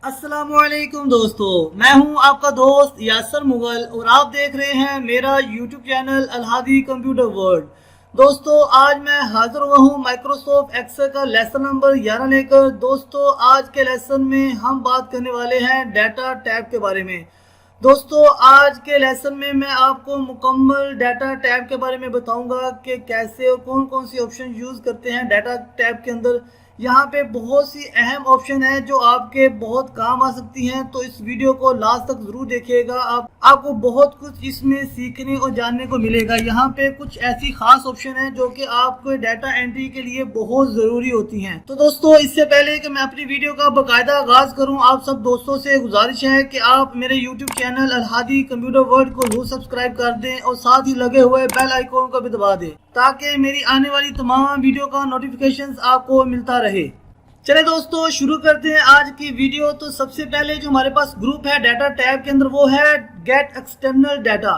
अस्सलामुअलैकुम दोस्तों, मैं हूं आपका दोस्त यासर मुगल और आप देख रहे हैं मेरा YouTube channel Alhadi computer world. दोस्तों, आज मैं हाजिर हुआ हूं माइक्रोसॉफ्ट एक्सेल का लेसन नंबर 11 लेकर। दोस्तों, आज के लेसन में हम बात करने वाले हैं डाटा टैब के बारे में। दोस्तों, आज के लेसन में मैं आपको मुकम्मल डाटा टैब के बारे में बताऊंगा कि कैसे और कौन कौन सी ऑप्शन यूज़ करते हैं डाटा टैब के अंदर। यहाँ पे बहुत सी अहम ऑप्शन है जो आपके बहुत काम आ सकती हैं, तो इस वीडियो को लास्ट तक जरूर देखिएगा। आपको बहुत कुछ इसमें सीखने और जानने को मिलेगा। यहाँ पे कुछ ऐसी खास ऑप्शन है जो कि आपको डाटा एंट्री के लिए बहुत ज़रूरी होती हैं। तो दोस्तों, इससे पहले कि मैं अपनी वीडियो का बाकायदा आगाज़ करूँ, आप सब दोस्तों से गुजारिश है कि आप मेरे YouTube channel Alhadi computer world को जरूर सब्सक्राइब कर दें और साथ ही लगे हुए बेल आइकॉन को भी दबा दें ताकि मेरी आने वाली तमाम वीडियो का नोटिफिकेशन आपको मिलता रहे। चले दोस्तों, शुरू करते हैं आज की वीडियो। तो सबसे पहले जो हमारे पास ग्रुप है डाटा टैब के अंदर वो है गेट एक्सटर्नल डाटा।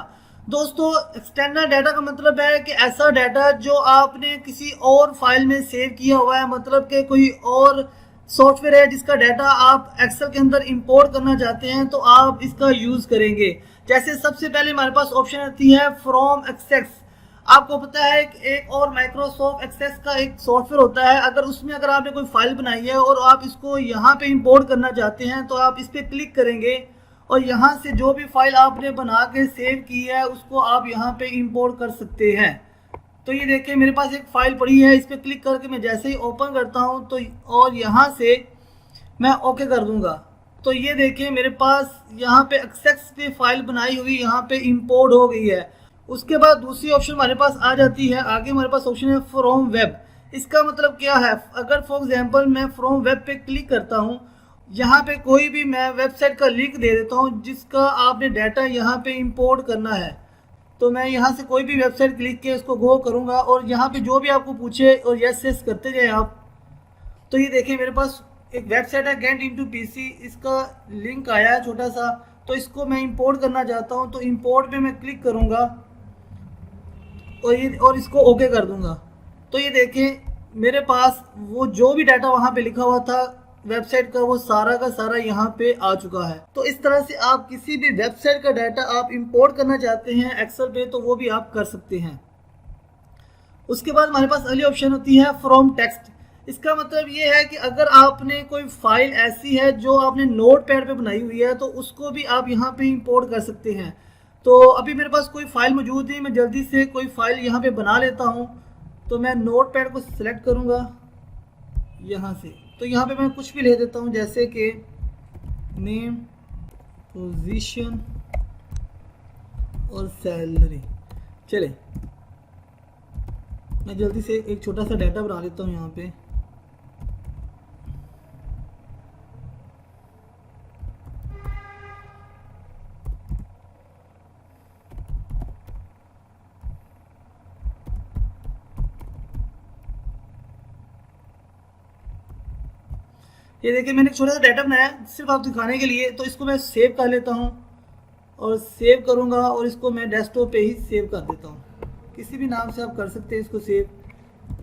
दोस्तों, एक्सटर्नल डाटा का मतलब है कि ऐसा डाटा जो आपने किसी और फाइल में सेव किया हुआ है, मतलब कि कोई और सॉफ्टवेयर है जिसका डाटा आप एक्सेल के अंदर इंपोर्ट करना चाहते हैं, तो आप इसका यूज करेंगे। जैसे सबसे पहले हमारे पास ऑप्शन आती है फ्रॉम एक्सेस। आपको पता है कि एक और माइक्रोसॉफ्ट एक्सेस का एक सॉफ्टवेयर होता है, अगर आपने कोई फाइल बनाई है और आप इसको यहाँ पे इंपोर्ट करना चाहते हैं तो आप इस पर क्लिक करेंगे और यहाँ से जो भी फाइल आपने बना के सेव की है उसको आप यहाँ पे इंपोर्ट कर सकते हैं। तो ये देखिए, मेरे पास एक फाइल पड़ी है, इस पर क्लिक करके मैं जैसे ही ओपन करता हूँ तो और यहाँ से मैं ओके कर दूंगा तो ये देखिए मेरे पास यहाँ पे एक्सेस पे फाइल बनाई हुई यहाँ पे इंपोर्ट हो गई है। उसके बाद दूसरी ऑप्शन हमारे पास आ जाती है, आगे हमारे पास ऑप्शन है फ्रॉम वेब। इसका मतलब क्या है, अगर फॉर एग्जांपल मैं फ्रॉम वेब पे क्लिक करता हूँ, यहाँ पे कोई भी मैं वेबसाइट का लिंक दे देता हूँ जिसका आपने डाटा यहाँ पे इंपोर्ट करना है, तो मैं यहाँ से कोई भी वेबसाइट क्लिक के इसको गो करूँगा और यहाँ पे जो भी आपको पूछे और यस यस करते जाए आप। तो ये देखिए मेरे पास एक वेबसाइट है गेट इनटू पीसी, इसका लिंक आया है छोटा सा, तो इसको मैं इंपोर्ट करना चाहता हूँ। तो इंपोर्ट पे मैं क्लिक करूँगा और इसको ओके कर दूंगा। तो ये देखें मेरे पास वो जो भी डाटा वहाँ पे लिखा हुआ था वेबसाइट का, वो सारा का सारा यहाँ पे आ चुका है। तो इस तरह से आप किसी भी वेबसाइट का डाटा आप इंपोर्ट करना चाहते हैं एक्सेल पे तो वो भी आप कर सकते हैं। उसके बाद हमारे पास अगली ऑप्शन होती है फ्रॉम टेक्स्ट। इसका मतलब ये है कि अगर आपने कोई फाइल ऐसी है जो आपने नोट पैड पे बनाई हुई है तो उसको भी आप यहाँ पे इंपोर्ट कर सकते हैं। तो अभी मेरे पास कोई फाइल मौजूद नहीं, मैं जल्दी से कोई फाइल यहाँ पे बना लेता हूँ। तो मैं नोट पैड को सिलेक्ट करूँगा यहाँ से, तो यहाँ पे मैं कुछ भी ले देता हूँ जैसे कि नेम, पोजीशन और सैलरी। चले, मैं जल्दी से एक छोटा सा डाटा बना लेता हूँ यहाँ पे। ये देखिए मैंने एक छोटा सा डाटा बनाया सिर्फ आप दिखाने के लिए, तो इसको मैं सेव कर लेता हूँ और सेव करूँगा और इसको मैं डेस्कटॉप पे ही सेव कर देता हूँ। किसी भी नाम से आप कर सकते हैं इसको सेव,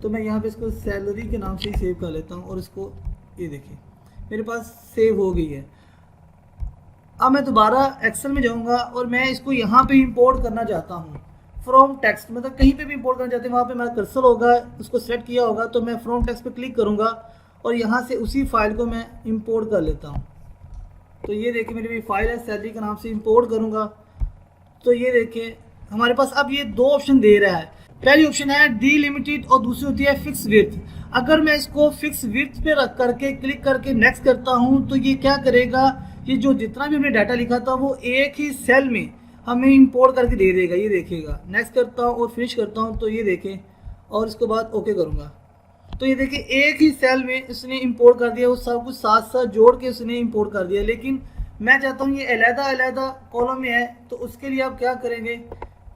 तो मैं यहाँ पे इसको सैलरी के नाम से ही सेव कर लेता हूँ और इसको ये देखिए मेरे पास सेव हो गई है। अब मैं दोबारा एक्सेल में जाऊँगा और मैं इसको यहाँ पे इंपोर्ट करना चाहता हूँ फ्रॉम टेक्स्ट, मतलब कहीं पे भी इंपोर्ट करना चाहते हैं वहाँ पे मेरा कर्सर होगा, उसको सेलेक्ट किया होगा, तो मैं फ्रॉम टेक्स्ट पे क्लिक करूँगा और यहाँ से उसी फाइल को मैं इंपोर्ट कर लेता हूँ। तो ये देखिए मेरी भी फाइल है, सैलरी के नाम से इंपोर्ट करूँगा। तो ये देखिए हमारे पास अब ये दो ऑप्शन दे रहा है। पहली ऑप्शन है डीलिमिटेड और दूसरी होती है फिक्स विड्थ। अगर मैं इसको फिक्स विड्थ पे रख करके क्लिक करके नेक्स्ट करता हूँ तो ये क्या करेगा, ये जो जितना भी हमने डाटा लिखा था वो एक ही सेल में हमें इंपोर्ट करके दे देगा। ये देखिएगा, नेक्स्ट करता हूँ और फिनिश करता हूँ, तो ये देखें और इसके बाद ओके करूँगा तो ये देखिए एक ही सेल में उसने इंपोर्ट कर दिया, वो सब कुछ साथ साथ जोड़ के उसने इंपोर्ट कर दिया। लेकिन मैं चाहता हूँ ये अलग-अलग कॉलम में है, तो उसके लिए आप क्या करेंगे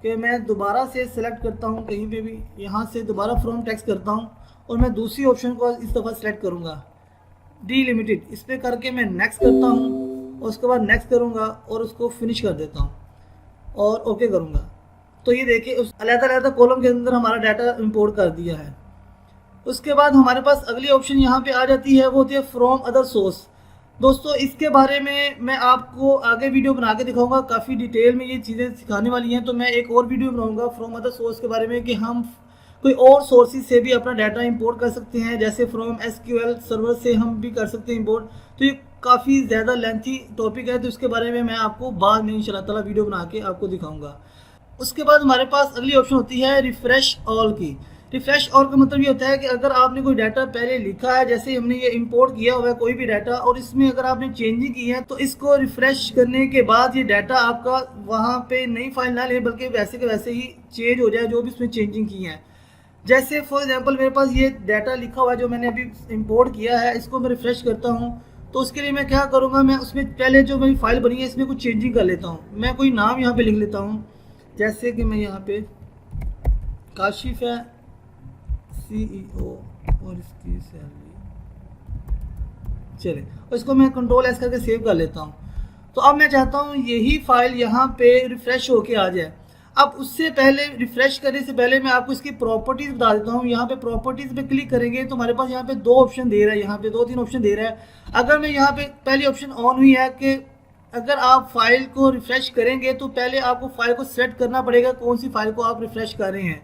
कि मैं दोबारा से सिलेक्ट करता हूँ कहीं पे भी, यहाँ से दोबारा फ्रॉम टेक्स्ट करता हूँ और मैं दूसरी ऑप्शन को इस दफ़ा सेलेक्ट करूँगा डीलिमिटेड, इस पर करके मैं नेक्स्ट करता हूँ और उसके बाद नेक्स्ट करूँगा और उसको फिनिश कर देता हूँ और ओके करूँगा। तो ये देखिए उस अलग-अलग कॉलम के अंदर हमारा डाटा इंपोर्ट कर दिया है। उसके बाद हमारे पास अगली ऑप्शन यहाँ पे आ जाती है, वो होती है फ्रॉम अदर सोर्स। दोस्तों इसके बारे में मैं आपको आगे वीडियो बना के दिखाऊंगा, काफ़ी डिटेल में ये चीज़ें सिखाने वाली हैं। तो मैं एक और वीडियो बनाऊंगा फ्रॉम अदर सोर्स के बारे में कि हम कोई और सोर्सेज से भी अपना डाटा इंपोर्ट कर सकते हैं, जैसे फ्रॉम एसक्यूएल सर्वर से हम भी कर सकते हैं इंपोर्ट। तो ये काफ़ी ज़्यादा लेंथी टॉपिक है, तो इसके बारे में मैं आपको बाद में इंशाल्लाह ताला वीडियो बना के आपको दिखाऊंगा। उसके बाद हमारे पास अगली ऑप्शन होती है रिफ़्रेश ऑल की। रिफ्रेश ऑल का मतलब ये होता है कि अगर आपने कोई डाटा पहले लिखा है, जैसे हमने ये इंपोर्ट किया हुआ है कोई भी डाटा, और इसमें अगर आपने चेंजिंग की है तो इसको रिफ्रेश करने के बाद ये डाटा आपका वहाँ पे नई फाइल ना ले बल्कि वैसे के वैसे ही चेंज हो जाए जो भी इसमें चेंजिंग की है। जैसे फॉर एग्जांपल मेरे पास ये डाटा लिखा हुआ है जो मैंने अभी इंपोर्ट किया है, इसको मैं रिफ्रेश करता हूँ तो उसके लिए मैं क्या करूँगा, मैं उसमें पहले जो मेरी फाइल बनी है इसमें कुछ चेंजिंग कर लेता हूँ। मैं कोई नाम यहाँ पे लिख लेता हूँ, जैसे कि मैं यहाँ पे काशिफ है CEO और इसकी सैलरी चले, और इसको मैं कंट्रोल एस करके सेव कर लेता हूँ। तो अब मैं चाहता हूँ यही फाइल यहाँ पे रिफ्रेश होके आ जाए। अब उससे पहले, रिफ्रेश करने से पहले मैं आपको इसकी प्रॉपर्टीज बता देता हूँ। यहाँ पे प्रॉपर्टीज पे क्लिक करेंगे तो हमारे पास यहाँ पे दो ऑप्शन दे रहा है, यहाँ पे 2-3 ऑप्शन दे रहा है। अगर मैं यहाँ पे पहली ऑप्शन ऑन हुई है कि अगर आप फाइल को रिफ्रेश करेंगे तो पहले आपको फाइल को सेलेक्ट करना पड़ेगा कौन सी फाइल को आप रिफ्रेश कर रहे हैं।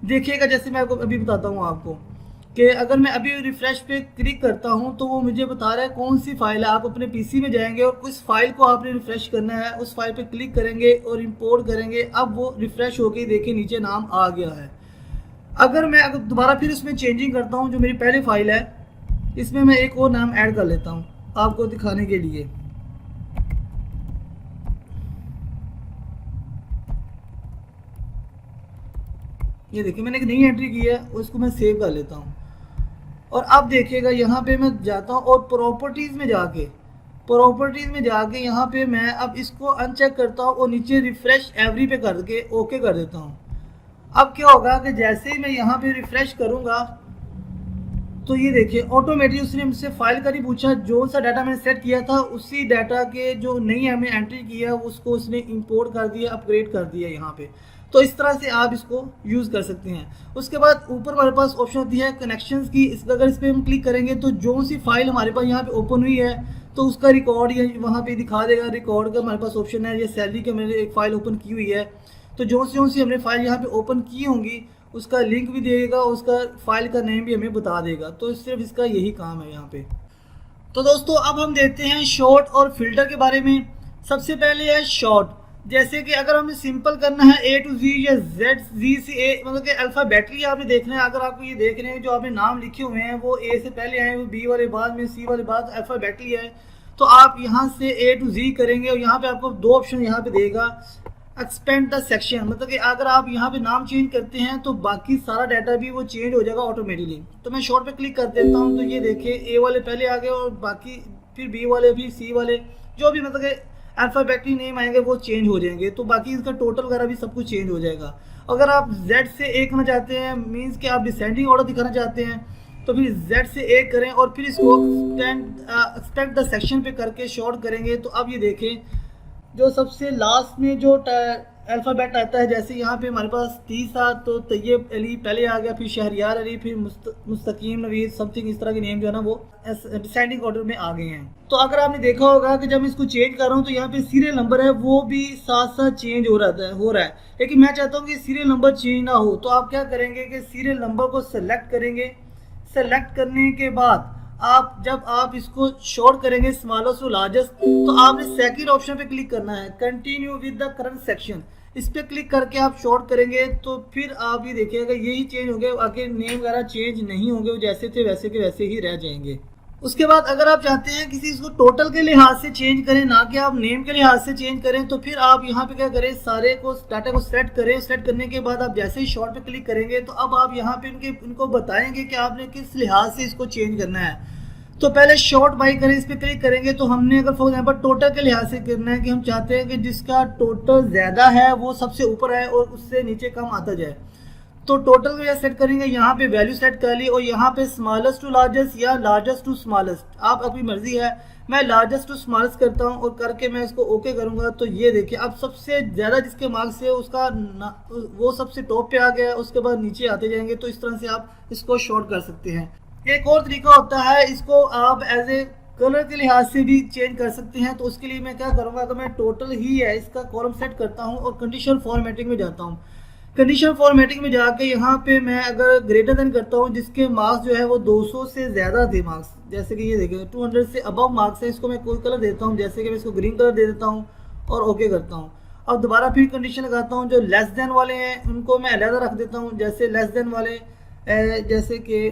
देखिएगा जैसे मैं आपको अभी बताता हूँ आपको कि अगर मैं अभी रिफ्रेश पे क्लिक करता हूँ तो वो मुझे बता रहा है कौन सी फाइल है। आप अपने पीसी में जाएंगे और उस फाइल को आपने रिफ्रेश करना है, उस फाइल पे क्लिक करेंगे और इंपोर्ट करेंगे। अब वो रिफ्रेश होके देखिए नीचे नाम आ गया है। अगर मैं दोबारा फिर उसमें चेंजिंग करता हूँ, जो मेरी पहली फाइल है इसमें मैं एक और नाम ऐड कर लेता हूँ आपको दिखाने के लिए। ये देखिए मैंने एक नई एंट्री की है, उसको मैं सेव कर लेता हूँ। और अब देखिएगा यहाँ पे मैं जाता हूँ और प्रॉपर्टीज़ में जाके यहाँ पे मैं अब इसको अनचेक करता हूँ और नीचे रिफ्रेश एवरी पे करके ओके कर देता हूँ। अब क्या होगा कि जैसे ही मैं यहाँ पे रिफ्रेश करूँगा तो ये देखिए ऑटोमेटिक उसने मुझसे फाइल का नहीं पूछा, जो सा डाटा मैंने सेट किया था उसी डाटा के जो नई हमने एंट्री किया उसको उसने इंपोर्ट कर दिया, अपग्रेड कर दिया यहाँ पे। तो इस तरह से आप इसको यूज़ कर सकते हैं। उसके बाद ऊपर हमारे पास ऑप्शन होती है कनेक्शंस की। अगर इस पर हम क्लिक करेंगे तो जो सी फाइल हमारे पास यहाँ पे ओपन हुई है तो उसका रिकॉर्ड ये वहाँ पे दिखा देगा। रिकॉर्ड का हमारे पास ऑप्शन है, ये सैलरी का मैंने एक फ़ाइल ओपन की हुई है तो जो सी हमने फाइल यहाँ पे ओपन की होंगी उसका लिंक भी देगा, उसका फाइल का नेम भी हमें बता देगा। तो सिर्फ इसका यही काम है यहाँ पे। तो दोस्तों अब हम देखते हैं शॉर्ट और फिल्टर के बारे में। सबसे पहले है शॉर्ट। जैसे कि अगर हमें सिंपल करना है A to Z या Z से A, मतलब कि अल्फ़ाबेटली आपने देखना है। अगर आपको ये देख रहे हैं जो आपने नाम लिखे हुए हैं वो A से पहले आए, वो B वाले बाद में, C वाले बाद, अल्फ़ाबेटली है। तो आप यहाँ से A to Z करेंगे और यहाँ पे आपको दो ऑप्शन यहाँ पे देगा, एक्सपेंड द सेक्शन, मतलब कि अगर आप यहाँ पे नाम चेंज करते हैं तो बाकी सारा डाटा भी वो चेंज हो जाएगा ऑटोमेटिकली। तो मैं शॉर्ट पे क्लिक कर देता हूँ तो ये देखिए A वाले पहले आ गए और बाकी फिर B वाले भी, C वाले, जो भी मतलब कि अल्फ़ाबेटली नेम आएंगे वो चेंज हो जाएंगे। तो बाकी इसका टोटल वगैरह भी सब कुछ चेंज हो जाएगा। अगर आप Z से A करना चाहते हैं, मीन्स कि आप डिसेंडिंग ऑर्डर दिखाना चाहते हैं, तो फिर Z से A करें और फिर इसको एक्सपेक्ट द सेक्शन पे करके शॉर्ट करेंगे। तो अब ये देखें जो सबसे लास्ट में जो अल्फ़ाबेट आता है, जैसे यहाँ पे हमारे पास 30 तो तैयब अली पहले आ गया, फिर शहरियार अली, फिर मुस्तकीम नवीद, समथिंग इस तरह के नेम जो है ना वो डिसेंडिंग ऑर्डर में आ गए हैं। तो अगर आपने देखा होगा कि जब मैं इसको चेंज कर रहा हूँ तो यहाँ पे सीरियल नंबर है वो भी साथ साथ चेंज हो रहा है। लेकिन मैं चाहता हूँ कि सीरियल नंबर चेंज ना हो। तो आप क्या करेंगे कि सीरियल नंबर को सेलेक्ट करेंगे। सेलेक्ट करने के बाद जब आप इसको शॉर्ट करेंगे स्मॉलेस्ट टू लार्जेस्ट, तो आपने सेकंड ऑप्शन पे क्लिक करना है, continue with the current section. इस पे क्लिक करके आप शॉर्ट करेंगे तो फिर आप ये देखिएगा यही चेंज होंगे, आगे नेम वगैरह चेंज नहीं होंगे, वो जैसे थे वैसे के वैसे ही रह जाएंगे। उसके बाद अगर आप चाहते हैं किसी इसको टोटल के लिहाज से चेंज करें, ना कि आप नेम के लिहाज से चेंज करें, तो फिर आप यहाँ पे क्या करें, सारे को डाटा को सेट करें। सेट करने के बाद आप जैसे ही शॉर्ट पे क्लिक करेंगे तो अब आप यहाँ पे इनको बताएंगे कि आपने किस लिहाज से इसको चेंज करना है। तो पहले शॉर्ट बाई करें, इस पर क्लिक करेंगे तो हमने अगर फॉर एग्जांपल टोटल के लिहाज से करना है कि हम चाहते हैं कि जिसका टोटल ज़्यादा है वो सबसे ऊपर है और उससे नीचे कम आता जाए। तो टोटल को सेट करेंगे, यहाँ पे वैल्यू सेट कर ली और यहाँ पे स्मॉलेस्ट टू लार्जेस्ट या लार्जेस्ट टू स्मॉलेस्ट, आप अपनी मर्जी है। मैं लार्जेस्ट टू स्मॉलेस्ट करता हूँ और करके मैं इसको ओके करूँगा। तो ये देखिए अब सबसे ज़्यादा जिसके मार्क्स है उसका वो सबसे टॉप पे आ गया, उसके बाद नीचे आते जाएंगे। तो इस तरह से आप इसको शॉर्ट कर सकते हैं। एक और तरीका होता है, इसको आप एज ए कलर के लिहाज से भी चेंज कर सकते हैं। तो उसके लिए मैं क्या करूँगा, अगर मैं टोटल ही है इसका कॉलम सेट करता हूँ और कंडीशनल फॉर्मेटिंग में जाता हूँ। कंडीशनल फॉर्मेटिंग में जाके यहाँ पे मैं अगर ग्रेटर देन करता हूँ, जिसके मार्क्स जो है वो 200 से ज़्यादा थे मार्क्स, जैसे कि ये देखें 200 से अबव मार्क्स है, इसको मैं कोई कलर देता हूँ, जैसे कि मैं इसको ग्रीन कलर दे देता हूँ और ओके करता हूँ। अब दोबारा फिर कंडीशन लगाता हूँ, जो लेस देन वाले हैं उनको मैं अलहदा रख देता हूँ, जैसे लेस देन वाले जैसे कि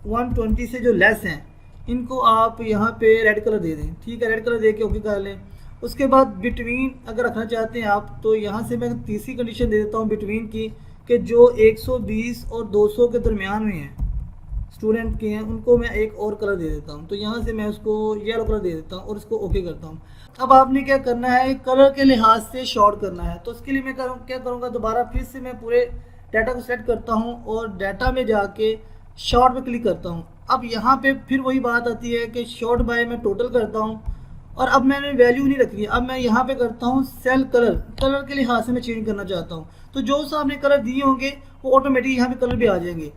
120 से जो लेस हैं इनको आप यहाँ पे रेड कलर दे दें, ठीक है, रेड कलर दे के ओके कर लें। उसके बाद बिटवीन अगर रखना चाहते हैं आप, तो यहाँ से मैं तीसरी कंडीशन दे देता हूँ बिटवीन की, कि जो 120 और 200 के दरमियान में हैं स्टूडेंट के हैं, उनको मैं एक और कलर दे देता हूँ। तो यहाँ से मैं उसको येलो कलर दे देता हूँ और इसको ओके करता हूँ। अब आपने क्या करना है, कलर के लिहाज से शॉर्ट करना है। तो उसके लिए मैं क्या करूँगा, दोबारा फिर से मैं पूरे डाटा को सेलेक्ट करता हूँ और डाटा में जाके शॉर्ट पे क्लिक करता हूँ। अब यहाँ पे फिर वही बात आती है कि शॉर्ट बाय मैं टोटल करता हूँ और अब मैंने वैल्यू नहीं रखी है। अब मैं यहाँ पे करता हूँ सेल कलर, कलर के लिहाज से मैं चेंज करना चाहता हूँ। तो जो सा आपने कलर दिए होंगे वो ऑटोमेटिक यहाँ पे कलर भी आ जाएंगे।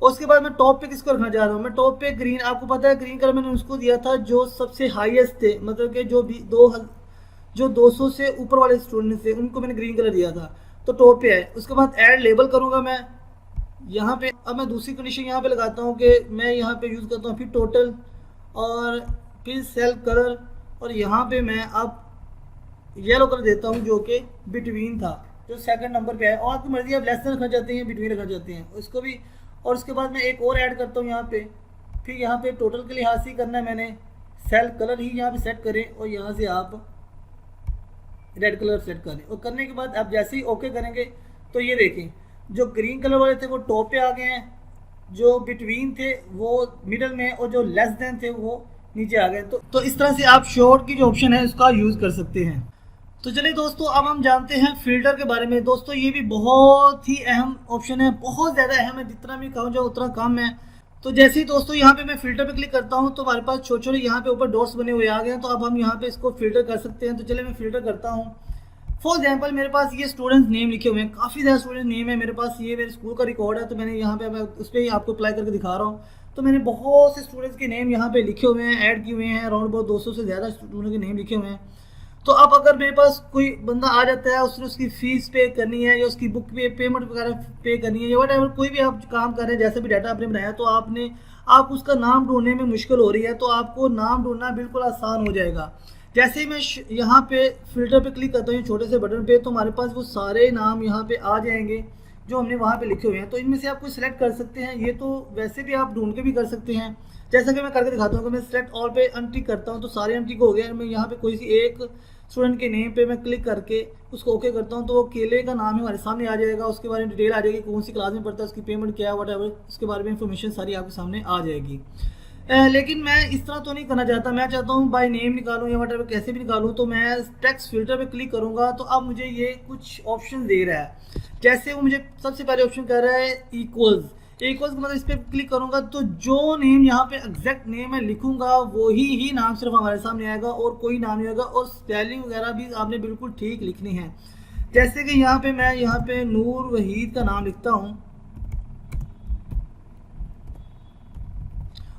और उसके बाद मैं टॉप पे किसको रखना चाह रहा हूँ, मैं टॉप पे ग्रीन, आपको पता है ग्रीन कलर मैंने उसको दिया था जो सबसे हाईएस्ट थे, मतलब कि जो 200 से ऊपर वाले स्टूडेंट थे उनको मैंने ग्रीन कलर दिया था, तो टॉप पे है। उसके बाद ऐड लेबल करूँगा मैं यहाँ पे। अब मैं दूसरी कंडीशन यहाँ पे लगाता हूँ कि मैं यहाँ पे यूज़ करता हूँ फिर टोटल और फिर सेल कलर, और यहाँ पे मैं अब येलो कलर देता हूँ जो कि बिटवीन था, जो सेकंड नंबर पे है। और आपकी मर्जी, आप लेस देन रखना चाहते हैं बिटवीन रखना चाहते हैं उसको भी। और उसके बाद मैं एक और ऐड करता हूँ यहाँ पे, फिर यहाँ पे टोटल के लिहाज से करना है मैंने, सेल कलर ही यहाँ पे सेट करें और यहाँ से आप रेड कलर सेट करें। और करने के बाद आप जैसे ही ओके करेंगे तो ये देखें जो ग्रीन कलर वाले थे वो टॉप पे आ गए हैं, जो बिटवीन थे वो मिडल में, और जो लेस देन थे वो नीचे आ गए। तो इस तरह से आप शॉर्ट की जो ऑप्शन है उसका यूज़ कर सकते हैं। तो चलिए दोस्तों, अब हम जानते हैं फिल्टर के बारे में। दोस्तों ये भी बहुत ही अहम ऑप्शन है, बहुत ज़्यादा अहम है, जितना भी कहूँ जाओ उतना कम है। तो जैसे ही दोस्तों यहाँ पे मैं फिल्टर पे क्लिक करता हूँ तो हमारे पास छोटे छोटे यहाँ पे ऊपर डॉट्स बने हुए आ गए हैं। तो अब हम यहाँ पे इसको फिल्टर कर सकते हैं। तो चलिए मैं फिल्टर करता हूँ। फॉर एग्जाम्पल मेरे पास ये स्टूडेंट्स नेम लिखे हुए हैं, काफ़ी ज़्यादा स्टूडेंट नेम है मेरे पास, ये मेरे स्कूल का रिकॉर्ड है। तो मैंने यहाँ पे मैं उस पर ही आपको अप्लाई करके दिखा रहा हूँ। तो मैंने बहुत से स्टूडेंट्स के नेम यहाँ पे लिखे हुए हैं, ऐड किए हुए हैं, अराउंड बहुत 200 से ज़्यादा स्टूडेंट के नेम लिखे हुए हैं। तो अब अगर मेरे पास कोई बंदा आ जाता है, उसने उसकी फ़ीस पे करनी है या उसकी बुक पे पेमेंट वगैरह पे करनी है या वट एवर, कोई भी आप काम कर रहे हैं, जैसे भी डाटा आपने बनाया, तो आप उसका नाम ढूंढने में मुश्किल हो रही है, तो आपको नाम ढूंढना बिल्कुल आसान हो जाएगा। जैसे ही मैं यहाँ पे फिल्टर पे क्लिक करता हूँ छोटे से बटन पे, तो हमारे पास वो सारे नाम यहाँ पे आ जाएंगे जो हमने वहाँ पे लिखे हुए हैं। तो इनमें से आप कोई सिलेक्ट कर सकते हैं। ये तो वैसे भी आप ढूंढ के भी कर सकते हैं, जैसा कि मैं करके दिखाता हूँ। कि मैं सिलेक्ट ऑल पे अनटिक करता हूँ तो सारे अनटिक हो गए। मैं यहाँ पे कोई सी एक स्टूडेंट के नेम पे मैं क्लिक करके उसको ओके करता हूँ, तो वो केले का नाम हमारे सामने आ जाएगा, उसके बारे में डिटेल आ जाएगी, कौन सी क्लास में पढ़ता है, उसकी पेमेंट क्या है, वट एवर, उसके बारे में इंफॉर्मेशन सारी आपके सामने आ जाएगी। लेकिन मैं इस तरह तो नहीं करना चाहता। मैं चाहता हूँ बाय नेम निकालूँ या वट एवर कैसे भी निकालूँ। तो मैं टेक्स्ट फिल्टर पे क्लिक करूँगा तो अब मुझे ये कुछ ऑप्शन दे रहा है। जैसे वो मुझे सबसे पहले ऑप्शन कह रहा है इक्वल्स का मतलब इस पर क्लिक करूँगा तो जो नेम यहाँ पे एग्जैक्ट नेम मैं लिखूँगा वही नाम सिर्फ हमारे सामने आएगा और कोई नाम नहीं होगा। और स्पेलिंग वगैरह भी आपने बिल्कुल ठीक लिखनी है। जैसे कि यहाँ पे मैं यहाँ पे नूर वहीद का नाम लिखता हूँ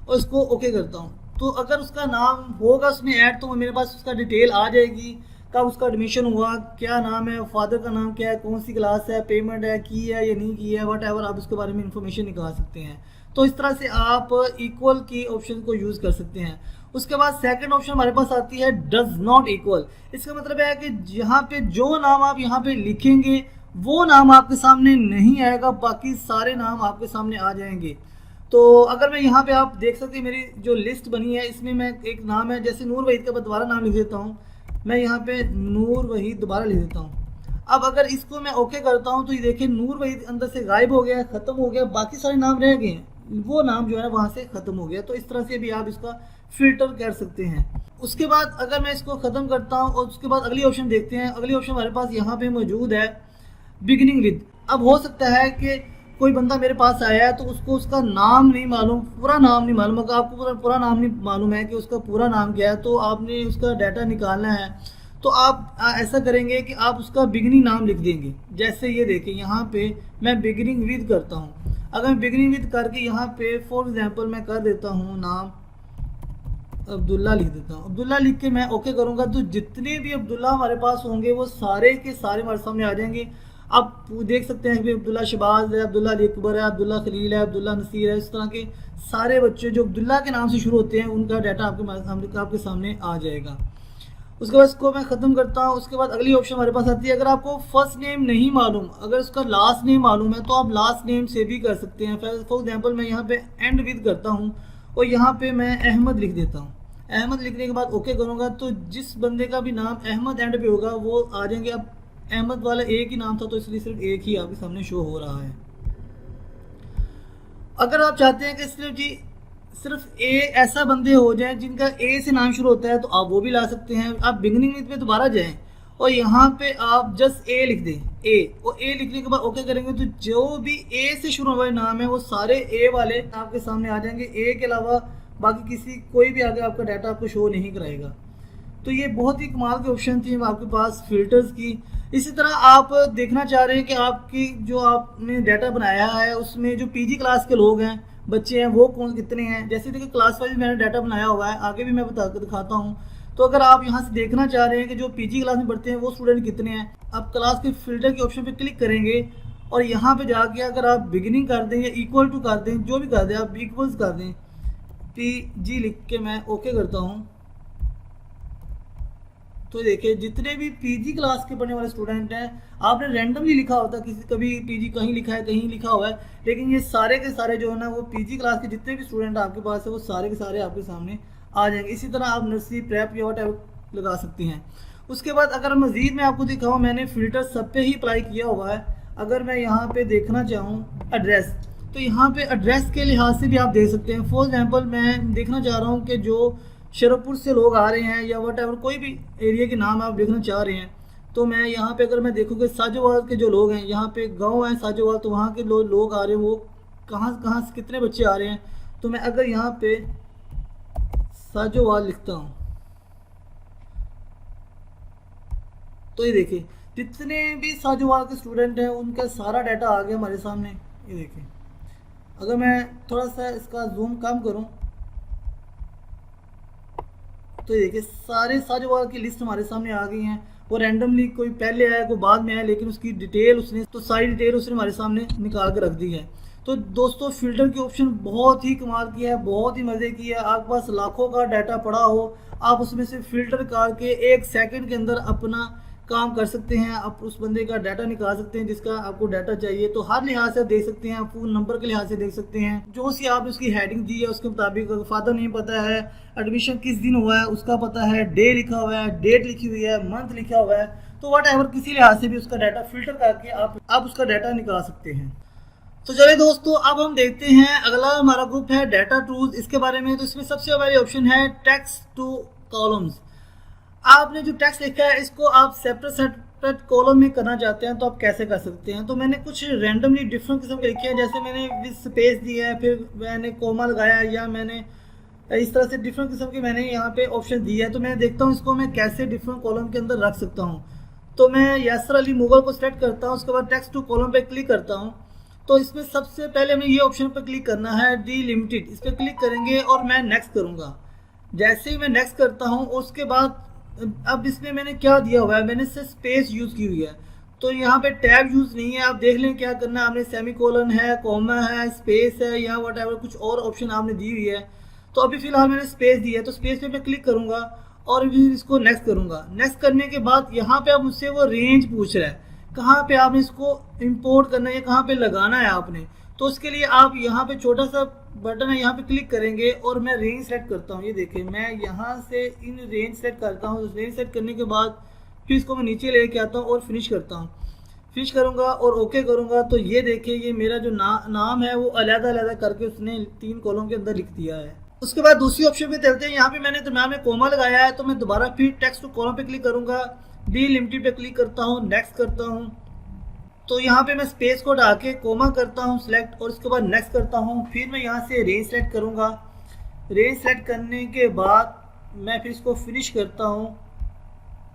और इसको ओके करता हूँ। तो अगर उसका नाम होगा उसमें ऐड, तो मेरे पास उसका डिटेल आ जाएगी, कब उसका एडमिशन हुआ, क्या नाम है, फादर का नाम क्या है, कौन सी क्लास है, पेमेंट है की है या नहीं की है, वट एवर, आप उसके बारे में इंफॉर्मेशन निकाल सकते हैं। तो इस तरह से आप इक्वल की ऑप्शन को यूज़ कर सकते हैं। उसके बाद सेकंड ऑप्शन हमारे पास आती है डज नॉट इक्वल। इसका मतलब है कि यहाँ पे जो नाम आप यहाँ पे लिखेंगे वो नाम आपके सामने नहीं आएगा, बाकी सारे नाम आपके सामने आ जाएंगे। तो अगर मैं यहाँ पे आप देख सकते हैं मेरी जो लिस्ट बनी है इसमें मैं एक नाम है जैसे नूर वहीद का दोबारा नाम लिख देता हूँ। मैं यहाँ पे नूर वहीद दोबारा लिख देता हूँ। अब अगर इसको मैं ओके करता हूँ तो ये देखिए नूर वहीद अंदर से गायब हो गया, ख़त्म हो गया, बाकी सारे नाम रह गए हैं, वो नाम जो है वहाँ से ख़त्म हो गया। तो इस तरह से भी आप इसका फिल्टर कर सकते हैं। उसके बाद अगर मैं इसको ख़त्म करता हूँ और उसके बाद अगली ऑप्शन देखते हैं। अगली ऑप्शन हमारे पास यहाँ पे मौजूद है बिगिनिंग विद। अब हो सकता है कि कोई बंदा मेरे पास आया है तो उसको उसका नाम नहीं मालूम, पूरा नाम नहीं मालूम। अगर आपको पूरा नाम नहीं मालूम है कि उसका पूरा नाम क्या है, तो आपने उसका डाटा निकालना है, तो आप ऐसा करेंगे कि आप उसका बिगिनिंग नाम लिख देंगे। जैसे ये देखें यहाँ पे मैं बिगिनिंग विद करता हूँ। अगर मैं बिगिनिंग विद करके यहाँ पे फॉर एग्जांपल मैं कर देता हूँ नाम अब्दुल्ला लिख देता हूँ। अब्दुल्ला लिख के मैं ओके करूँगा तो जितने भी अब्दुल्ला हमारे पास होंगे वो सारे के सारे हमारे सामने आ जाएंगे। आप देख सकते हैं कि अब्दुल्ला शबाज है, अब्दुल्ला अली अकबर है, अब्दुल्ला खलील है, अब्दुल्ला नसीर है, इस तरह के सारे बच्चे जो अब्दुल्ला के नाम से शुरू होते हैं उनका डाटा आपके सामने आ जाएगा। उसके बाद इसको मैं ख़त्म करता हूँ। उसके बाद अगली ऑप्शन हमारे पास आती है, अगर आपको फर्स्ट नेम नहीं मालूम, अगर उसका लास्ट नेम मालूम है तो आप लास्ट नेम से भी कर सकते हैं। फॉर एग्जांपल मैं यहाँ पे एंड विद करता हूँ और यहाँ पे मैं अहमद लिख देता हूँ। अहमद लिखने के बाद ओके करूँगा तो जिस बंदे का भी नाम अहमद एंड पे होगा वो आ जाएंगे। अब अहमद वाला एक ही नाम था तो इसलिए सिर्फ एक ही आपके सामने शो हो रहा है। अगर आप चाहते हैं कि सिर्फ ए ऐसा बंदे हो जाए जिनका ए से नाम शुरू होता है तो आप वो भी ला सकते हैं। आप बिगनिंग विद पे दोबारा जाएं और यहाँ पे आप जस्ट ए लिख दें, ए, और ए लिखने के बाद ओके करेंगे तो जो भी ए से शुरू हुआ नाम है वो सारे ए वाले आपके सामने आ जाएंगे। ए के अलावा बाकी कोई भी आगे आपका डाटा आपको शो नहीं कराएगा। तो ये बहुत ही कमाल के ऑप्शन थी आपके पास फिल्टर्स की। इसी तरह आप देखना चाह रहे हैं कि आपकी जो आपने डाटा बनाया है उसमें जो पीजी क्लास के लोग हैं, बच्चे हैं, वो कितने हैं। जैसे देखिए क्लास वाइज मैंने डाटा बनाया हुआ है, आगे भी मैं दिखाता हूँ। तो अगर आप यहाँ से देखना चाह रहे हैं कि जो पीजी क्लास में पढ़ते हैं वो स्टूडेंट कितने हैं, आप क्लास के फिल्टर के ऑप्शन पे क्लिक करेंगे और यहाँ पे जाके अगर आप बिगिनिंग कर दें या इक्वल टू कर दें, जो भी कर दें, आप इक्वल्स कर दें, पीजी लिख के मैं ओके करता हूँ। तो देखिए जितने भी पीजी क्लास के पढ़ने वाले स्टूडेंट हैं, आपने रैंडमली लिखा होता, कभी पीजी कहीं लिखा है, कहीं लिखा हुआ है, लेकिन ये सारे के सारे जो है ना वो पीजी क्लास के जितने भी स्टूडेंट आपके पास है वो सारे के सारे आपके सामने आ जाएंगे। इसी तरह आप नर्सरी प्रेप या व्हाटएवर लगा सकते हैं। उसके बाद अगर मज़ीद मैं आपको दिखाऊँ, मैंने फ़िल्टर सब पे ही अप्लाई किया हुआ है। अगर मैं यहाँ पे देखना चाहूँ एड्रेस, तो यहाँ पे एड्रेस के लिहाज से भी आप देख सकते हैं। फॉर एग्जांपल मैं देखना चाह रहा हूँ कि जो शरफपुर से लोग आ रहे हैं या व्हाटएवर कोई भी एरिया के नाम आप देखना चाह रहे हैं, तो मैं यहाँ पे अगर मैं देखूँ कि साजोवाल के जो लोग हैं, यहाँ पे गाँव है साजोवाल, तो वहाँ के लोग आ रहे हैं, वो कहाँ से कितने बच्चे आ रहे हैं। तो मैं अगर यहाँ पे साजोवाल लिखता हूँ तो ये देखिए जितने भी साजोवाल के स्टूडेंट हैं उनका सारा डाटा आ गया हमारे सामने। ये देखिए अगर मैं थोड़ा सा इसका जूम कम करूं तो ये देखिए सारे साजोवाल की लिस्ट हमारे सामने आ गई हैं। वो रैंडमली कोई पहले आया कोई बाद में आया, लेकिन उसकी डिटेल उसने तो सारी डिटेल उसने हमारे सामने निकाल कर रख दी है। तो दोस्तों फिल्टर की ऑप्शन बहुत ही कमाल की है, बहुत ही मज़े की है। आपके पास लाखों का डाटा पड़ा हो, आप उसमें से फ़िल्टर करके 1 सेकंड के अंदर अपना काम कर सकते हैं। आप उस बंदे का डाटा निकाल सकते हैं जिसका आपको डाटा चाहिए। तो हर लिहाज से देख सकते हैं, फ़ोन नंबर के लिहाज से देख सकते हैं, जो सी आपने उसकी हेडिंग दी है उसके मुताबिक। फादर नेम पता है, एडमिशन किस दिन हुआ है उसका पता है, डे लिखा हुआ है, डेट लिखी हुई है, मंथ लिखा हुआ है। तो व्हाटएवर किसी लिहाज से भी उसका डाटा फिल्टर करके आप उसका डाटा निकाल सकते हैं। तो चलिए दोस्तों अब हम देखते हैं अगला हमारा ग्रुप है डाटा टूल्स, इसके बारे में। तो इसमें सबसे पहले ऑप्शन है टेक्स्ट टू कॉलम्स। आपने जो टेक्स्ट लिखा है इसको आप सेपरेट कॉलम में करना चाहते हैं तो आप कैसे कर सकते हैं। तो मैंने कुछ रैंडमली डिफरेंट किस्म के लिखे हैं, जैसे मैंने विद स्पेस दिया है, फिर मैंने कोमा लगाया, या मैंने इस तरह से डिफरेंट किस्म के मैंने यहाँ पे ऑप्शन दिया है। तो मैं देखता हूँ इसको मैं कैसे डिफरेंट कॉलम के अंदर रख सकता हूँ। तो मैं यासर अली मुगल को सेलेक्ट करता हूँ, उसके बाद टेक्स्ट टू कॉलम पे क्लिक करता हूँ। तो इसमें सबसे पहले हमें ये ऑप्शन पर क्लिक करना है डिलिमिटेड, इस पर क्लिक करेंगे और मैं नेक्स्ट करूँगा। जैसे ही मैं नेक्स्ट करता हूँ उसके बाद अब इसमें मैंने क्या दिया हुआ है, मैंने से स्पेस यूज़ की हुई है। तो यहाँ पे टैब यूज़ नहीं है, आप देख लें क्या करना है। आपने सेमीकोलन है, कॉमा है, स्पेस है, या व्हाटएवर कुछ और ऑप्शन आपने दी हुई है। तो अभी फ़िलहाल मैंने स्पेस दी है, तो स्पेस पे मैं क्लिक करूँगा और फिर इसको नेक्स्ट करूँगा। नेक्स्ट करने के बाद यहाँ पे अब मुझसे वो रेंज पूछ रहा है, कहाँ पे आपने इसको इंपोर्ट करना है या कहाँ पे लगाना है आपने। तो उसके लिए आप यहाँ पे छोटा सा बटन है, यहाँ पे क्लिक करेंगे और मैं रेंज सेट करता हूँ। ये देखिए मैं यहाँ से इन रेंज सेट करता हूँ। रेंज सेट करने के बाद फिर इसको मैं नीचे लेके आता हूँ और फिनिश करता हूँ। फिनिश करूँगा और ओके करूँगा तो ये देखिए ये मेरा जो नाम है वो अलग-अलग करके उसने 3 कॉलम के अंदर लिख दिया है। उसके बाद दूसरी ऑप्शन पे चलते हैं। यहाँ पे मैंने दरम्यान में कोमा लगाया है, तो मैं दोबारा फिर टेक्स्ट टू कॉलम पे क्लिक करूँगा, डिलिमिटेड पे क्लिक करता हूँ, नेक्स्ट करता हूँ। तो यहाँ पे मैं स्पेस को हटा के कोमा करता हूँ सिलेक्ट और उसके बाद नेक्स्ट करता हूँ। फिर मैं यहाँ से रेंज सेलेक्ट करूँगा। रेंज सेलेक्ट करने के बाद मैं फिर इसको फिनिश करता हूँ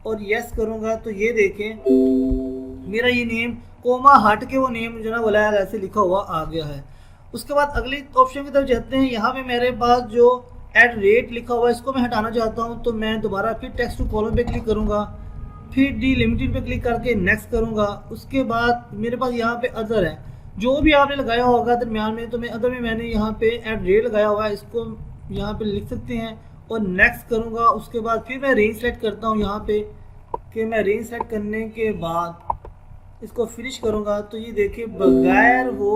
और यस करूँगा। तो ये देखें मेरा ये नेम कोमा हट के वो नेम जो ना बोला ऐसे लिखा हुआ आ गया है। उसके बाद अगली ऑप्शन की तरफ जाते हैं। यहाँ पे मेरे पास जो एट रेट लिखा हुआ है, इसको मैं हटाना चाहता हूँ। तो मैं दोबारा फिर टेक्स्ट टू कॉलम पे क्लिक करूँगा, फिर डी लिमिटेड पे क्लिक करके नेक्स्ट करूँगा। उसके बाद मेरे पास यहाँ पे अदर है, जो भी आपने लगाया होगा दरमियान में, तो मैं अदर में मैंने यहाँ पे एट रेट लगाया हुआ है, इसको यहाँ पे लिख सकते हैं और नेक्स्ट करूँगा। उसके बाद फिर मैं रेंज सेलेक्ट करता हूँ यहाँ पे, कि मैं रेंज सेलेक्ट करने के बाद इसको फिनिश करूँगा। तो ये देखिए बगैर वो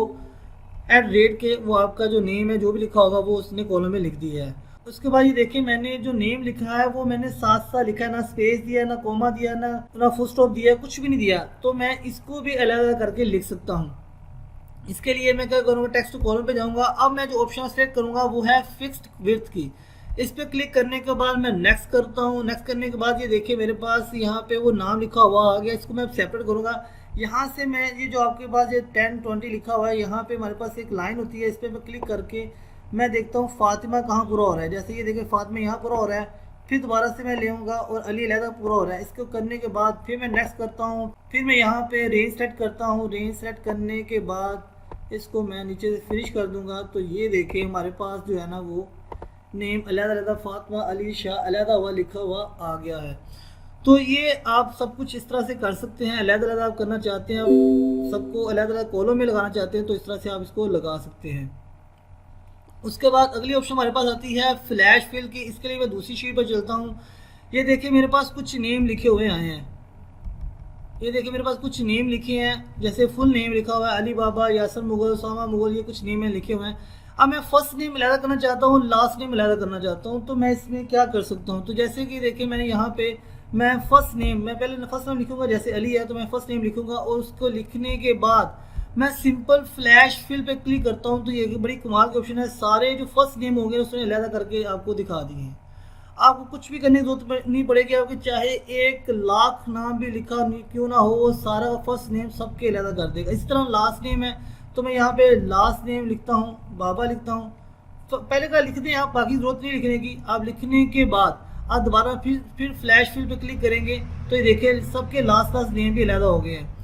एट रेट के वो आपका जो नेम है जो भी लिखा होगा वो उसने कॉलम में लिख दिया है। उसके बाद ये देखिए मैंने जो नेम लिखा है वो मैंने साथ साथ लिखा है, ना स्पेस दिया, ना कोमा दिया, ना फुल स्टॉप दिया, कुछ भी नहीं दिया। तो मैं इसको भी अलग अलग करके लिख सकता हूँ। इसके लिए मैं क्या करूँगा, टेक्स्ट टू कॉलम पे जाऊँगा। अब मैं जो ऑप्शन सेलेक्ट करूँगा वो है फिक्स्ड विड्थ की। इस पर क्लिक करने के बाद मैं नेक्स्ट करता हूँ। नेक्स्ट करने के बाद ये देखिए मेरे पास यहाँ पे वो नाम लिखा हुआ आ गया, इसको मैं सेपरेट करूँगा। यहाँ से मैं ये जो आपके पास ये 10-20 लिखा हुआ है, यहाँ पे हमारे पास एक लाइन होती है, इस पर मैं क्लिक करके मैं देखता हूँ फातिमा कहाँ पूरा हो रहा है। जैसे ये देखिए फातिमा यहाँ पूरा हो रहा है, फिर दोबारा से मैं लेऊँगा और अली अलहदा पूरा हो रहा है। इसको करने के बाद फिर मैं नेक्स्ट करता हूँ, फिर मैं यहाँ पे रेंज सेलेक्ट करता हूँ। रेंज सेलेक्ट करने के बाद इसको मैं नीचे से फिनिश कर दूँगा। तो ये देखिए हमारे पास जो है ना वो नेम अलहदा अलहदा फातिमा अली शाह अलहदा हुआ लिखा हुआ आ गया है। तो ये आप सब कुछ इस तरह से कर सकते हैं। अलग अलग आप करना चाहते हैं, आप सबको अलग अलग कॉलम में लगाना चाहते हैं, तो इस तरह से आप इसको लगा सकते हैं। उसके बाद अगली ऑप्शन हमारे पास आती है फ्लैश फिल की। इसके लिए मैं दूसरी शीट पर चलता हूँ। ये देखिए मेरे पास कुछ नेम लिखे हुए आए हैं, ये देखिए मेरे पास कुछ नेम लिखे हैं, जैसे फुल नेम लिखा हुआ है अली बाबा, यासर मुगल, उसामा मुगल, ये कुछ नेम लिखे हुए हैं। अब मैं फर्स्ट नेम अलहदा करना चाहता हूँ, लास्ट नेम अलहदा करना चाहता हूँ, तो मैं इसमें क्या कर सकता हूँ। तो जैसे कि देखिए मैंने यहाँ पे मैं फर्स्ट नेम, मैं पहले फर्स्ट नेम लिखूंगा, जैसे अली है तो मैं फर्स्ट नेम लिखूंगा और उसको लिखने के बाद मैं सिंपल फ्लैश फिल पे क्लिक करता हूँ। तो ये बड़ी कमाल के ऑप्शन है, सारे जो फर्स्ट नेम होंगे उसने अलहदा करके आपको दिखा दिए हैं। आपको कुछ भी करने की जरूरत नहीं पड़ेगी, आपके चाहे 1,00,000 नाम भी लिखा क्यों ना हो, वो सारा फर्स्ट नेम सबके अलहदा कर देगा। इस तरह लास्ट नेम है तो मैं यहाँ पे लास्ट नेम लिखता हूँ, बाबा लिखता हूँ। तो पहले का लिख दें आप, बाकी जरूरत नहीं लिखने की। आप लिखने के बाद आप दोबारा फिर फ्लैश फिल पे क्लिक करेंगे तो ये देखिए सबके लास्ट नेम भी अलहदा हो गए हैं।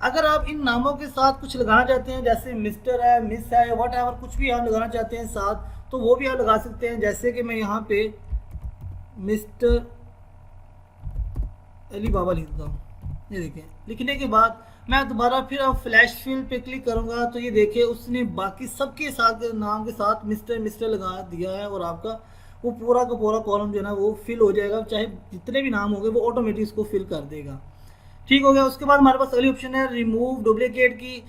अगर आप इन नामों के साथ कुछ लगाना चाहते हैं, जैसे मिस्टर है, मिस है, वट एवर, कुछ भी आप लगाना चाहते हैं साथ, तो वो भी आप लगा सकते हैं। जैसे कि मैं यहाँ पे मिस्टर अली बाबा लिख देता हूँ। ये देखिए लिखने के बाद मैं दोबारा फिर अब फ्लैश फिल पे क्लिक करूँगा तो ये देखिए उसने बाकी सबके साथ नाम के साथ मिस्टर लगा दिया है और आपका वो पूरा का पूरा कॉलम जो है ना वो फिल हो जाएगा। चाहे जितने भी नाम होंगे वो ऑटोमेटिक इसको फिल कर देगा। ठीक हो गया। उसके बाद हमारे पास अगली ऑप्शन है रिमूव डुप्लीकेट की।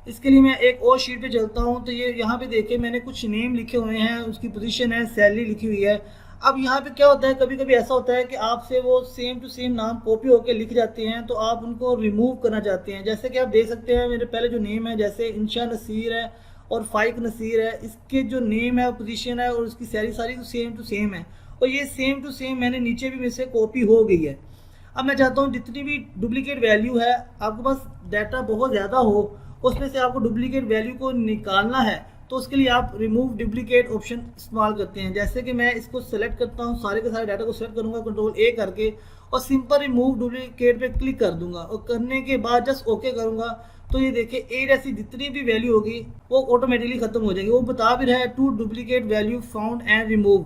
इसके लिए मैं एक और शीट पे चलता हूँ। तो ये यहाँ पे देखिए मैंने कुछ नेम लिखे हुए हैं, उसकी पोजीशन है, सैलरी लिखी हुई है। अब यहाँ पे क्या होता है, कभी कभी ऐसा होता है कि आपसे वो सेम टू सेम नाम कॉपी होकर लिख जाते हैं, तो आप उनको रिमूव करना चाहते हैं। जैसे कि आप देख सकते हैं मेरे पहले जो नेम है, जैसे इंशा नसीर है और फाइक नसीर है, इसके जो नेम है, पोजीशन है और उसकी सैलरी सारी सेम टू सेम है और ये सेम टू सेम मैंने नीचे भी मेरे से कॉपी हो गई है। अब मैं चाहता हूँ जितनी भी डुप्लीकेट वैल्यू है, आपके पास डाटा बहुत ज़्यादा हो, उसमें से आपको डुप्लीकेट वैल्यू को निकालना है, तो उसके लिए आप रिमूव डुप्लीकेट ऑप्शन इस्तेमाल करते हैं। जैसे कि मैं इसको सेलेक्ट करता हूँ, सारे के सारे डाटा को सेलेक्ट करूँगा कंट्रोल ए करके और सिंपल रिमूव डुप्लीकेट पे क्लिक कर दूंगा और करने के बाद जस्ट ओके करूँगा। तो ये देखिए 8 ऐसी जितनी भी वैल्यू होगी वो ऑटोमेटिकली खत्म हो जाएगी। वो बता भी रहा है 2 duplicate value found and remove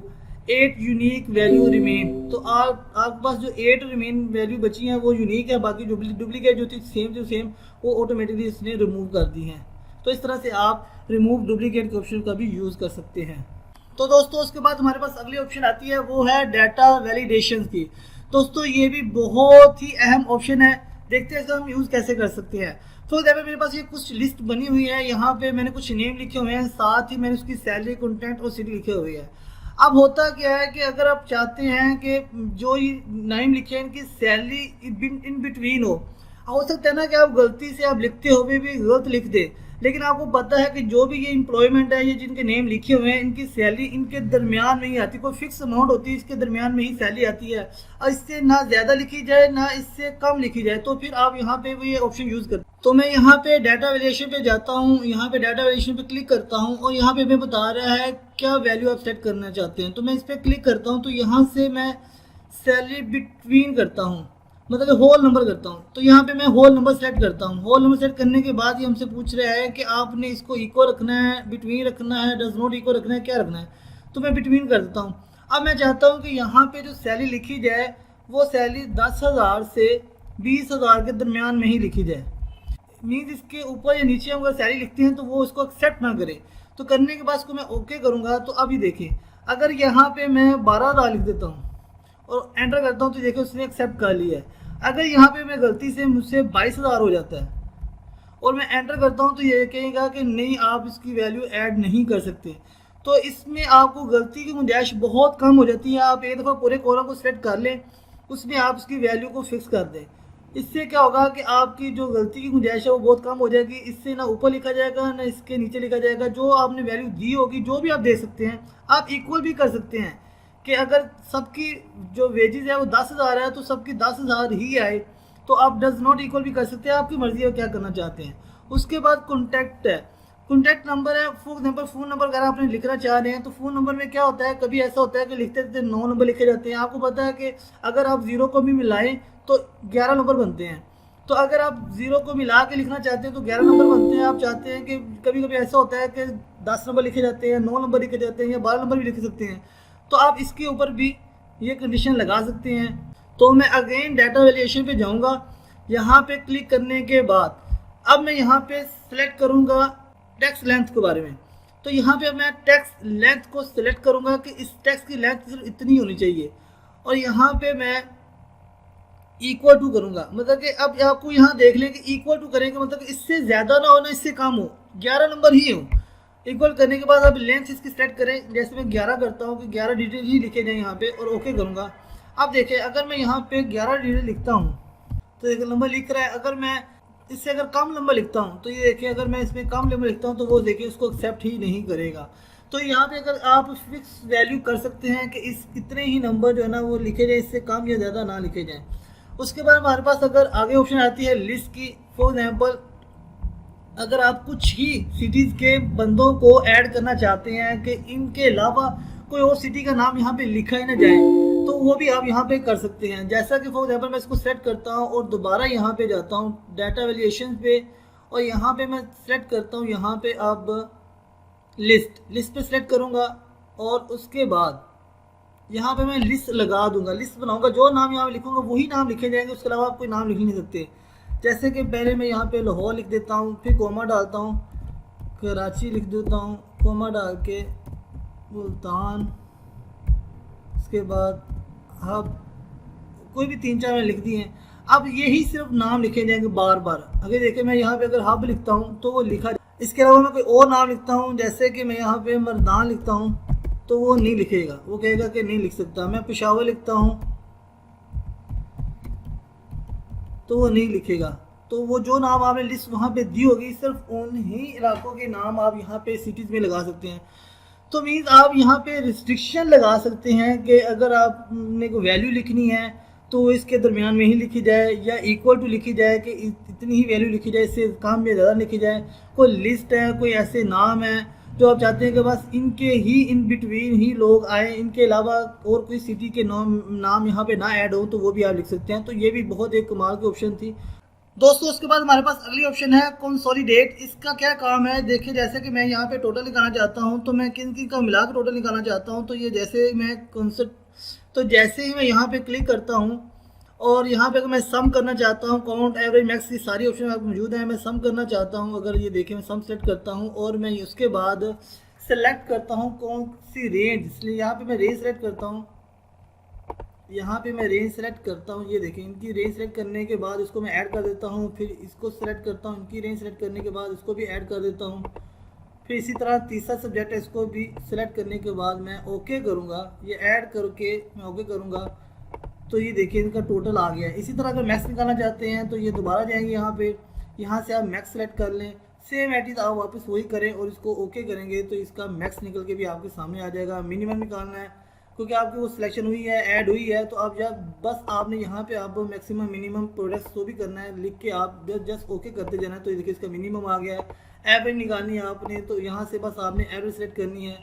8 unique value remain. तो आपके पास जो 8 रिमेन वैल्यू बची हैं वो यूनिक है, बाकी डुप्लीकेट जो थी सेम वो ऑटोमेटिकली इसने रिमूव कर दी हैं। तो इस तरह से आप रिमूव डुप्लीकेट के ऑप्शन का भी यूज़ कर सकते हैं। तो दोस्तों उसके बाद हमारे पास अगली ऑप्शन आती है, वो है डाटा वैलिडेशन की। दोस्तों ये भी बहुत ही अहम ऑप्शन है, देखते हैं इसका हम यूज़ कैसे कर सकते हैं। तो देखो मेरे पास ये कुछ लिस्ट बनी हुई है, यहाँ पे मैंने कुछ नेम लिखे हुए हैं, साथ ही मैंने उसकी सैलरी, कंटेंट और सिटी लिखे हुए हैं। अब होता क्या है कि अगर आप चाहते हैं कि जो ये नेम लिखे हैं इनकी सैलरी इन बिटवीन हो सकता है ना कि आप गलती से आप लिखते हुए भी गलत लिख दे, लेकिन आपको पता है कि जो भी ये एम्प्लॉयमेंट है, ये जिनके नेम लिखे हुए हैं, इनकी सैलरी इनके दरमियान में ही आती है, कोई फिक्स अमाउंट होती है, इसके दरमियान में ही सैलरी आती है और इससे ना ज़्यादा लिखी जाए ना इससे कम लिखी जाए। तो फिर आप यहाँ पे ये ऑप्शन यूज़ करते। तो मैं यहाँ पे डाटा वैल्यूएशन पे जाता हूँ, यहाँ पे डाटा वैल्यूएशन पे क्लिक करता हूँ और यहाँ पे हमें बता रहा है क्या वैल्यू आप सेट करना चाहते हैं। तो मैं इस पर क्लिक करता हूँ, तो यहाँ से मैं सैलरी बिटवीन करता हूँ, मतलब होल नंबर करता हूँ। तो यहाँ पे मैं होल नंबर सेट करता हूँ। होल नंबर सेट करने के बाद ये हमसे पूछ रहा है कि आपने इसको इक्वल रखना है, बिटवीन रखना है, डज नॉट इक्वल रखना है, क्या रखना है। तो मैं बिटवीन कर देता हूँ। अब मैं चाहता हूँ कि यहाँ पे जो सैलरी लिखी जाए वो सैलरी 10,000 से 20,000 के दरमियान में ही लिखी जाए। मीन्स इसके ऊपर या नीचे हम अगर सैलरी लिखते हैं तो वो उसको एक्सेप्ट ना करे। तो करने के बाद इसको मैं ओके करूँगा। तो अभी देखिए, अगर यहाँ पे मैं 12,000 लिख देता हूँ और एंटर करता हूँ तो देखिए उसने एक्सेप्ट कर लिया है। अगर यहाँ पे मैं गलती से मुझसे 22,000 हो जाता है और मैं एंटर करता हूँ तो ये कहेगा कि नहीं, आप इसकी वैल्यू ऐड नहीं कर सकते। तो इसमें आपको गलती की गुंजाइश बहुत कम हो जाती है। आप एक दफ़ा पूरे कॉलम को सेलेक्ट कर लें, उसमें आप इसकी वैल्यू को फिक्स कर दें। इससे क्या होगा कि आपकी जो गलती की गुंजाइश है वो बहुत कम हो जाएगी। इससे ना ऊपर लिखा जाएगा ना इसके नीचे लिखा जाएगा। जो आपने वैल्यू दी होगी, जो भी आप दे सकते हैं, आप इक्वल भी कर सकते हैं कि अगर सबकी जो वेजेस है वो 10,000 है तो सबकी 10,000 ही आए। तो आप डज नॉट इक्वल भी कर सकते हैं, आपकी मर्जी है क्या करना चाहते हैं। उसके बाद कॉन्टैक्ट है, कॉन्टैक्ट नंबर है। फॉर एग्जाम्पल फ़ोन नंबर अगर आपने लिखना चाह रहे हैं तो फ़ोन नंबर में क्या होता है, कभी ऐसा होता है कि लिखते लिखते 9 नंबर लिखे जाते हैं। आपको पता है कि अगर आप 0 को भी मिलाएं तो 11 नंबर बनते हैं। तो अगर आप 0 को मिला के लिखना चाहते हैं तो 11 नंबर बनते हैं। आप चाहते हैं कि कभी कभी ऐसा होता है कि 10 नंबर लिखे जाते हैं, 9 नंबर लिखे जाते हैं या 12 नंबर भी लिख सकते हैं। तो आप इसके ऊपर भी ये कंडीशन लगा सकते हैं। तो मैं अगेन डाटा वैल्यूएशन पे जाऊंगा। यहाँ पे क्लिक करने के बाद अब मैं यहाँ पे सिलेक्ट करूँगा टेक्स्ट लेंथ के बारे में। तो यहाँ पे मैं टेक्स्ट लेंथ को सिलेक्ट करूँगा कि इस टेक्स्ट की लेंथ सिर्फ इतनी होनी चाहिए और यहाँ पे मैं इक्वल टू करूँगा। मतलब कि अब आपको यहाँ देख लें कि इक्वल टू करेंगे मतलब कि इससे ज़्यादा ना हो ना इससे कम हो, 11 नंबर ही हो। इक्वल करने के बाद अब लेंथ इसकी सेलेक्ट करें। जैसे मैं 11 करता हूँ कि 11 डिजिट ही लिखे जाए यहाँ पे और ओके करूँगा। अब देखिए अगर मैं यहाँ पे 11 डिजिट लिखता हूँ तो एक नंबर लिख रहा है। अगर मैं इससे अगर कम नंबर लिखता हूँ तो ये देखिए, अगर मैं इसमें कम नंबर लिखता हूँ तो वो देखिए उसको एक्सेप्ट ही नहीं करेगा। तो यहाँ पे अगर आप फिक्स वैल्यू कर सकते हैं कि इस इतने ही नंबर जो है ना वो लिखे जाए, इससे कम या ज़्यादा ना लिखे जाएँ। उसके बाद हमारे पास अगर आगे ऑप्शन आती है लिस्ट की। फॉर एग्जांपल अगर आप कुछ ही सिटीज़ के बंदों को ऐड करना चाहते हैं कि इनके अलावा कोई और सिटी का नाम यहाँ पे लिखा ही ना जाए तो वो भी आप यहाँ पे कर सकते हैं। जैसा कि फॉर एग्जांपल मैं इसको सेट करता हूँ और दोबारा यहाँ पे जाता हूँ डाटा वैल्यूएशन पे और यहाँ पे मैं सेलेक्ट करता हूँ यहाँ पे अब लिस्ट पे सेलेक्ट करूँगा और उसके बाद यहाँ पे मैं लिस्ट लगा दूंगा, लिस्ट बनाऊंगा। जो नाम यहाँ पे लिखूंगा वही नाम लिखे जाएंगे, उसके अलावा आप कोई नाम लिख नहीं सकते। जैसे कि पहले मैं यहाँ पे लाहौर लिख देता हूँ, फिर कोमा डालता हूँ, कराची लिख देता हूँ, कोमा डाल के मुल्तान, उसके बाद हब, कोई भी 3-4 मैंने लिख दिए हैं। अब यही सिर्फ नाम लिखे जाएंगे बार बार। अगर देखें मैं यहाँ पे अगर हब लिखता हूँ तो वो लिखा। इसके अलावा मैं कोई और नाम लिखता हूँ, जैसे कि मैं यहाँ पे मर्दान लिखता हूँ तो वो नहीं लिखेगा, वो कहेगा कि नहीं लिख सकता। मैं पेशावर लिखता हूँ तो वो नहीं लिखेगा। तो वो जो नाम आपने लिस्ट वहाँ पे दी होगी सिर्फ उन ही इलाकों के नाम आप यहाँ पे सिटीज़ में लगा सकते हैं। तो मीन्स आप यहाँ पे रिस्ट्रिक्शन लगा सकते हैं कि अगर आपने को वैल्यू लिखनी है तो इसके दरमियान में ही लिखी जाए या इक्वल टू लिखी जाए कि इतनी ही वैल्यू लिखी जाए, इससे कम या ज़्यादा लिखी जाए। कोई लिस्ट है, कोई ऐसे नाम है जो आप चाहते हैं कि बस इनके ही इन बिटवीन ही लोग आए, इनके अलावा और कोई सिटी के नाम यहाँ पे ना ऐड हो तो वो भी आप लिख सकते हैं। तो ये भी बहुत एक कमाल की ऑप्शन थी दोस्तों। उसके बाद हमारे पास अगली ऑप्शन है कंसोलिडेट। इसका क्या काम है देखिए, जैसे कि मैं यहाँ पे टोटल निकालना चाहता हूँ तो मैं किन किन का मिला के टोटल निकालना चाहता हूँ। तो ये जैसे मैं जैसे ही मैं यहाँ पे क्लिक करता हूँ और यहाँ पे अगर मैं सम करना चाहता हूँ, काउंट, एवरेज, मैक्स, की सारी ऑप्शन आपको मौजूद है। मैं सम करना चाहता हूँ, अगर ये देखें मैं सम सेलेक्ट करता हूँ और मैं उसके बाद सेलेक्ट करता हूँ कौन सी रेंज, इसलिए यहाँ पे मैं रेंज सेलेक्ट करता हूँ। यहाँ पे मैं रेंज सेलेक्ट करता हूँ, ये देखें इनकी रेंज सेलेक्ट करने के बाद इसको मैं ऐड कर देता हूँ। फिर इसको सेलेक्ट करता हूँ, इनकी रेंज सेलेक्ट करने के बाद इसको भी ऐड कर देता हूँ। फिर इसी तरह तीसरा सब्जेक्ट है, इसको भी सिलेक्ट करने के बाद मैं ओके करूँगा। ये ऐड करके मैं ओके करूँगा तो ये देखिए इनका टोटल आ गया है। इसी तरह अगर मैक्स निकालना चाहते हैं तो ये दोबारा जाएंगे यहाँ पे, यहाँ से आप मैक्स सेलेक्ट कर लें, सेम एटीज आप वापस वही करें और इसको ओके करेंगे तो इसका मैक्स निकल के भी आपके सामने आ जाएगा। मिनिमम निकालना है क्योंकि आपकी वो सिलेक्शन हुई है, ऐड हुई है, तो आप जब बस आपने यहाँ पे आप मैक्सिमम मिनिमम प्रोडक्ट्स जो भी करना है लिख के आप जस्ट ओके करते जाना है। तो ये देखिए इसका मिनिमम आ गया है। एवरेज निकालनी है आपने तो यहाँ से बस आपने एवरेज सेलेक्ट करनी है।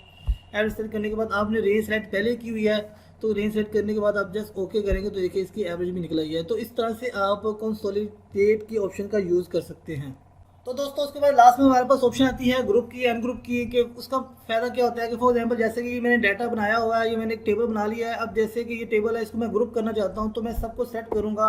एवरेज सेलेक्ट करने के बाद आपने रेंज सेलेक्ट पहले की हुई है तो रेंज सेट करने के बाद आप जस्ट ओके करेंगे तो देखिए इसकी एवरेज भी निकल आई है। तो इस तरह से आप कंसोलिडेट की ऑप्शन का यूज़ कर सकते हैं। तो दोस्तों उसके बाद लास्ट में हमारे पास ऑप्शन आती है ग्रुप की, अनग्रुप की, कि उसका फ़ायदा क्या होता है कि फॉर एग्जांपल जैसे कि मैंने डाटा बनाया हुआ है, ये मैंने एक टेबल बना लिया है। अब जैसे कि ये टेबल है, इसको मैं ग्रुप करना चाहता हूँ, तो मैं सबको सेट करूँगा।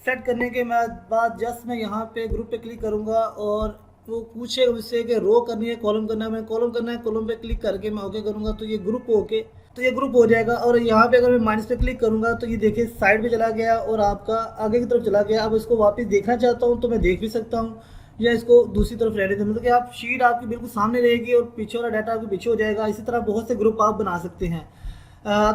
सेट करने के बाद जस्ट मैं यहाँ पे ग्रुप पे क्लिक करूँगा और वो पूछेगा मुझसे कि रो करनी है, कॉलम करना है। मैं कॉलम करना है, कॉलम पे क्लिक करके मैं ओके करूँगा तो ये ग्रुप ओके, तो ये ग्रुप हो जाएगा। और यहाँ पे अगर मैं माइनस पे क्लिक करूँगा तो ये देखिए साइड पे चला गया और आपका आगे की तरफ चला गया। अब इसको वापस देखना चाहता हूँ तो मैं देख भी सकता हूँ, या इसको दूसरी तरफ रहने दें, मतलब कि आप शीट आपकी बिल्कुल सामने रहेगी और पीछे वाला डाटा आपके पीछे हो जाएगा। इसी तरह बहुत से ग्रुप आप बना सकते हैं।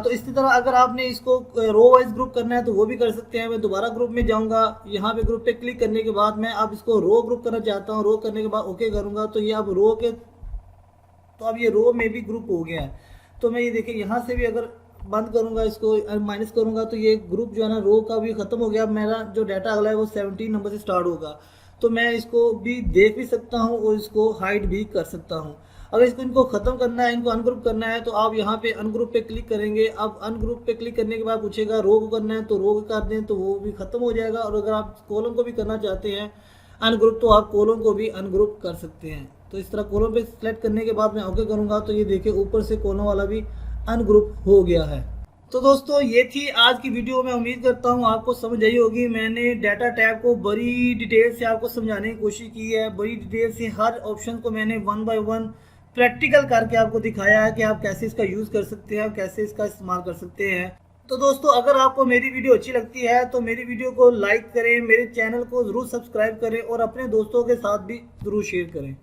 तो इसी तरह अगर आपने इसको रो वाइज ग्रुप करना है तो वो भी कर सकते हैं। मैं दोबारा ग्रुप में जाऊंगा, यहाँ पे ग्रुप पे क्लिक करने के बाद मैं अब इसको रो ग्रुप करना चाहता हूँ। रो करने के बाद ओके करूँगा तो ये अब रो के, तो अब ये रो में भी ग्रुप हो गया है। तो मैं ये देखिए यहाँ से भी अगर बंद करूँगा, इसको माइनस करूँगा तो ये ग्रुप जो है ना रो का भी ख़त्म हो गया। अब मेरा जो डाटा अगला है वो 17 नंबर से स्टार्ट होगा। तो मैं इसको भी देख भी सकता हूँ और इसको हाइड भी कर सकता हूँ। अगर इसको इनको ख़त्म करना है, इनको अनग्रुप करना है, तो आप यहाँ पे अनग्रुप पे क्लिक करेंगे। अब अनग्रुप पे क्लिक करने के बाद पूछेगा रो को करना है तो रो को कर दें तो वो भी ख़त्म हो जाएगा। और अगर आप कॉलम को भी करना चाहते हैं अनग्रुप तो आप कॉलम को भी अनग्रुप कर सकते हैं। तो इस तरह कॉलम पे सेलेक्ट करने के बाद मैं ओके करूँगा तो ये देखिए ऊपर से कॉलम वाला भी अनग्रुप हो गया है। तो दोस्तों ये थी आज की वीडियो। मैं उम्मीद करता हूँ आपको समझ आई होगी। मैंने डाटा टैब को बड़ी डिटेल से आपको समझाने की कोशिश की है। बड़ी डिटेल से हर ऑप्शन को मैंने वन बाय वन प्रैक्टिकल करके आपको दिखाया है कि आप कैसे इसका यूज़ कर सकते हैं, कैसे इसका इस्तेमाल कर सकते हैं। तो दोस्तों अगर आपको मेरी वीडियो अच्छी लगती है तो मेरी वीडियो को लाइक करें, मेरे चैनल को ज़रूर सब्सक्राइब करें और अपने दोस्तों के साथ भी ज़रूर शेयर करें।